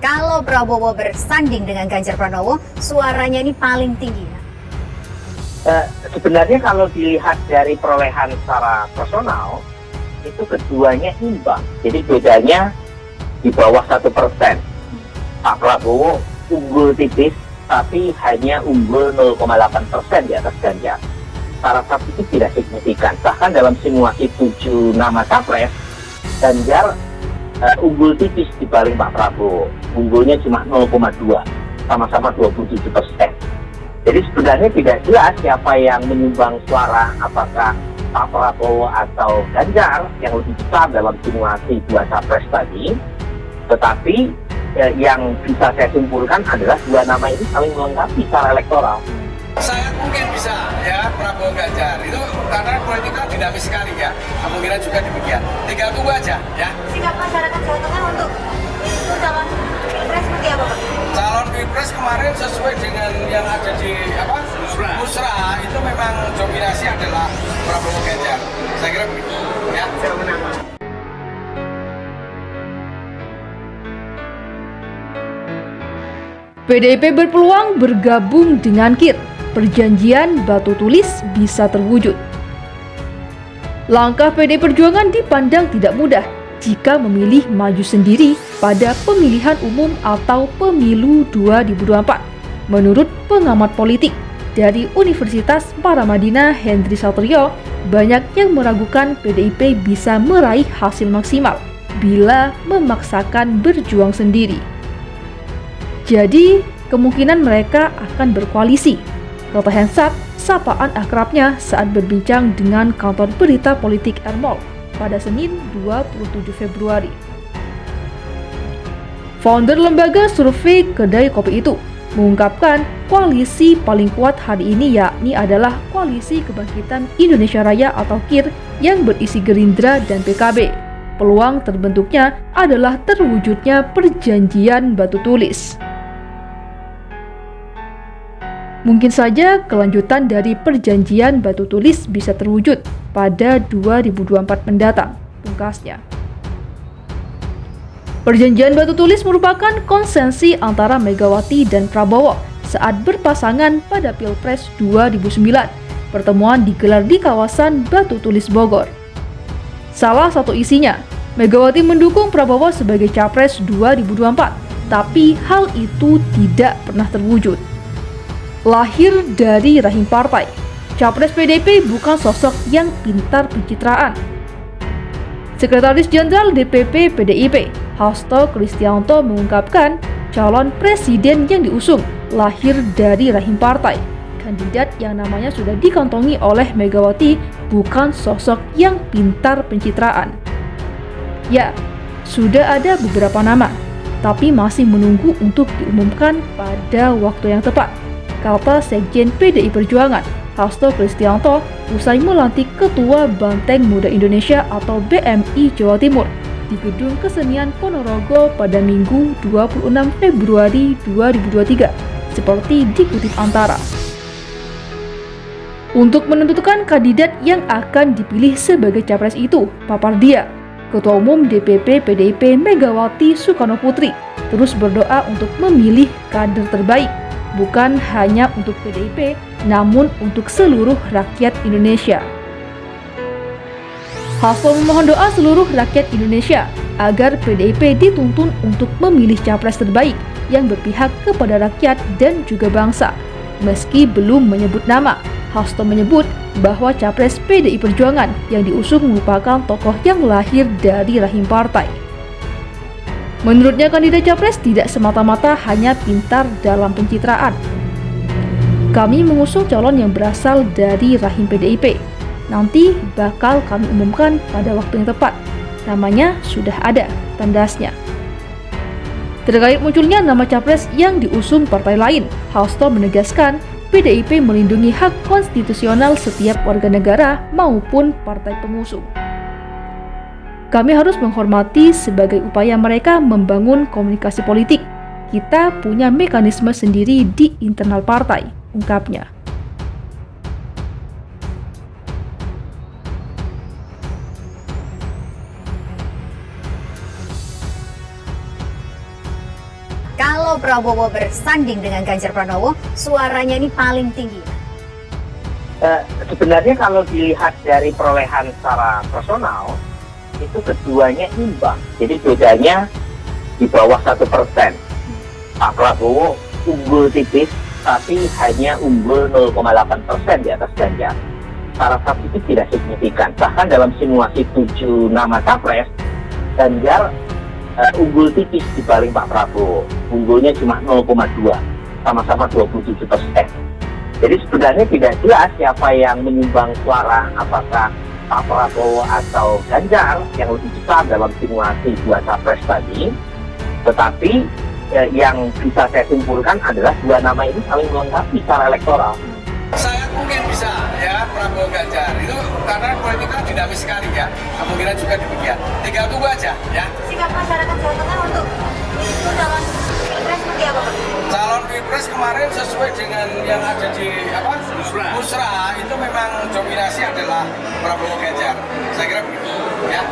kalau Prabowo bersanding dengan Ganjar Pranowo, suaranya ini paling tinggi ya? Sebenarnya kalau dilihat dari perolehan secara personal, itu keduanya imbang. Jadi bedanya di bawah 1%. Pak Prabowo unggul tipis, tapi hanya unggul 0,8% di atas Ganjar. Saraf itu tidak signifikan. Bahkan dalam simulasi 7 nama capres, Ganjar unggul tipis dibanding Pak Prabowo. Unggulnya cuma 0,2, sama-sama 27%. Jadi sebenarnya tidak jelas siapa yang menyumbang suara, apakah Pak Prabowo atau Ganjar yang lebih besar dalam simulasi 2 capres tadi. Tetapi yang bisa saya simpulkan adalah 2 nama ini saling melengkapi secara elektoral. Sangat mungkin bisa ya Prabowo Ganjar itu karena politik kan dinamis sekali ya, kemungkinan juga demikian. Tinggal tunggu aja ya. Sikap masyarakat Jawa Tengah untuk calon pilpres seperti apa Pak? Calon pilpres kemarin sesuai dengan yang ada di Musra itu memang dominasi adalah Prabowo Ganjar. Saya kira begitu ya. PDIP berpeluang bergabung dengan KIR. Perjanjian batu tulis bisa terwujud. Langkah PDI Perjuangan dipandang tidak mudah jika memilih maju sendiri pada pemilihan umum atau pemilu 2024. Menurut pengamat politik dari Universitas Paramadina Hendri Satrio, banyak yang meragukan PDIP bisa meraih hasil maksimal bila memaksakan berjuang sendiri. Jadi, kemungkinan mereka akan berkoalisi, kata Hensat, sapaan akrabnya saat berbincang dengan kantor berita politik Ermol pada Senin 27 Februari. Founder lembaga survei kedai kopi itu mengungkapkan koalisi paling kuat hari ini yakni adalah Koalisi Kebangkitan Indonesia Raya atau KIR yang berisi Gerindra dan PKB. Peluang terbentuknya adalah terwujudnya perjanjian batu tulis. Mungkin saja kelanjutan dari perjanjian batu tulis bisa terwujud pada 2024 mendatang, pungkasnya. Perjanjian batu tulis merupakan konsensi antara Megawati dan Prabowo saat berpasangan pada Pilpres 2009. Pertemuan digelar di kawasan Batu Tulis Bogor. Salah satu isinya, Megawati mendukung Prabowo sebagai Capres 2024, tapi hal itu tidak pernah terwujud. Lahir dari rahim partai, Capres PDIP bukan sosok yang pintar pencitraan. Sekretaris Jenderal DPP PDIP, Hasto Kristianto mengungkapkan calon presiden yang diusung lahir dari rahim partai. Kandidat yang namanya sudah dikantongi oleh Megawati bukan sosok yang pintar pencitraan. Ya, sudah ada beberapa nama, tapi masih menunggu untuk diumumkan pada waktu yang tepat, kata Sekjen PDI Perjuangan, Hasto Kristianto, usai melantik Ketua Banteng Muda Indonesia atau BMI Jawa Timur di Gedung Kesenian Ponorogo pada Minggu 26 Februari 2023, seperti dikutip Antara. Untuk menentukan kandidat yang akan dipilih sebagai capres itu, papar dia, Ketua Umum DPP PDIP Megawati Soekarnoputri terus berdoa untuk memilih kader terbaik, bukan hanya untuk PDIP, namun untuk seluruh rakyat Indonesia. Hasto memohon doa seluruh rakyat Indonesia agar PDIP dituntun untuk memilih capres terbaik yang berpihak kepada rakyat dan juga bangsa. Meski belum menyebut nama, Hasto menyebut bahwa capres PDI Perjuangan yang diusung merupakan tokoh yang lahir dari rahim partai. Menurutnya kandidat capres tidak semata-mata hanya pintar dalam pencitraan. Kami mengusung calon yang berasal dari rahim PDIP. Nanti bakal kami umumkan pada waktu yang tepat. Namanya sudah ada, tandasnya. Terkait munculnya nama capres yang diusung partai lain, Hasto menegaskan PDIP melindungi hak konstitusional setiap warga negara maupun partai pengusung. Kami harus menghormati sebagai upaya mereka membangun komunikasi politik. Kita punya mekanisme sendiri di internal partai, ungkapnya. kalau Prabowo bersanding dengan Ganjar Pranowo, suaranya ini paling tinggi? Sebenarnya kalau dilihat dari perolehan secara personal, itu keduanya imbang. Jadi bedanya di bawah 1%. Pak Prabowo unggul tipis, tapi hanya unggul 0,8% di atas Ganjar. Secara statistik tidak signifikan. Bahkan dalam simulasi 7 nama capres, Ganjar unggul tipis dibanding Pak Prabowo. Unggulnya cuma 0,2, sama-sama 27%. Jadi sebenarnya tidak jelas siapa yang menyumbang suara, apakah Pak Prabowo atau Ganjar yang lebih besar dalam simulasi 2 capres tadi. Tetapi yang bisa saya simpulkan adalah 2 nama ini saling melengkapi secara elektoral. Sangat mungkin bisa ya Prabowo Ganjar itu karena politiknya dinamis sekali ya, kemungkinan juga demikian. Tinggal tunggu aja ya. Sikap masyarakat Jawa Tengah untuk itu calon pilpres seperti apa Pak? Calon pilpres kemarin sesuai dengan yang ada di musra itu memang dominasi adalah Prabowo Ganjar. Saya kira begitu ya.